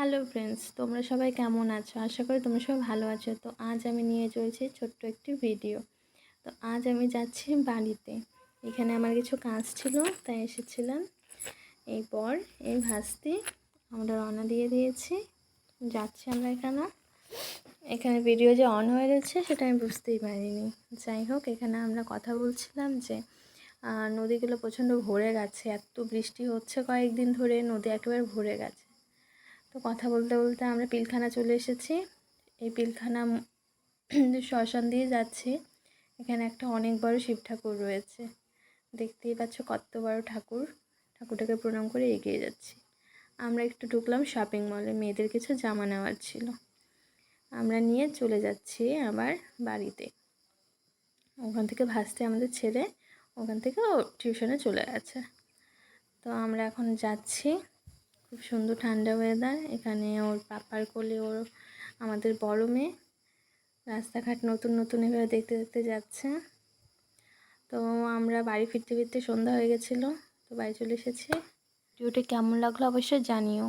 Hello friends, তোমরা সবাই কেমন আছো? আশা করি তোমরা সবাই ভালো আছো। তো আজ আমি নিয়ে চলেছি ছোট্ট একটি ভিডিও। তো আজ আমি যাচ্ছি বাড়িতে। এখানে আমার কিছু কাজ ছিল, তাই এসেছিলাম। এরপর এই ভাস্তি আমরা রওনা দিয়ে দিয়েছি, যাচ্ছি আমরা এখানে ভিডিও যে অন হয়ে গেছে সেটা আমি বুঝতেই পারিনি। যাই হোক, এখানে আমরা কথা বলছিলাম যে নদীগুলো প্রচণ্ড ভরে গেছে, এত বৃষ্টি হচ্ছে কয়েকদিন ধরে, নদী একেবারে ভরে গেছে। তো কথা বলতে বলতে আমরা পিলখানা চলে এসেছি। এই পিলখানা শ্মশান দিয়ে যাচ্ছি। এখানে একটা অনেক বড় শিব ঠাকুর রয়েছে, দেখতেই পাচ্ছ কত বড় ঠাকুর। ঠাকুরটাকে প্রণাম করে এগিয়ে যাচ্ছি। আমরা একটু ঢুকলাম শপিং মলে, মেয়েদের কিছু জামা নেওয়ার ছিল। আমরা নিয়ে চলে যাচ্ছি আবার বাড়িতে। ওখান থেকে ভাসতে আমাদের ছেড়ে ওখান থেকে ও টিউশনে চলে গেছে। তো আমরা এখন যাচ্ছি। খুব সুন্দর ঠান্ডা ওয়েদার। এখানে ওর পাপার কোলে ওর আমাদের বড় মেয়ে রাস্তাঘাট নতুন নতুন এভাবে দেখতে দেখতে যাচ্ছে। তো আমরা বাড়ি ফিরতে ফিরতে সন্ধ্যা হয়ে গেছিলো, তো বাড়ি চলে এসেছি। ভিডিওটি কেমন লাগলো অবশ্যই জানিও।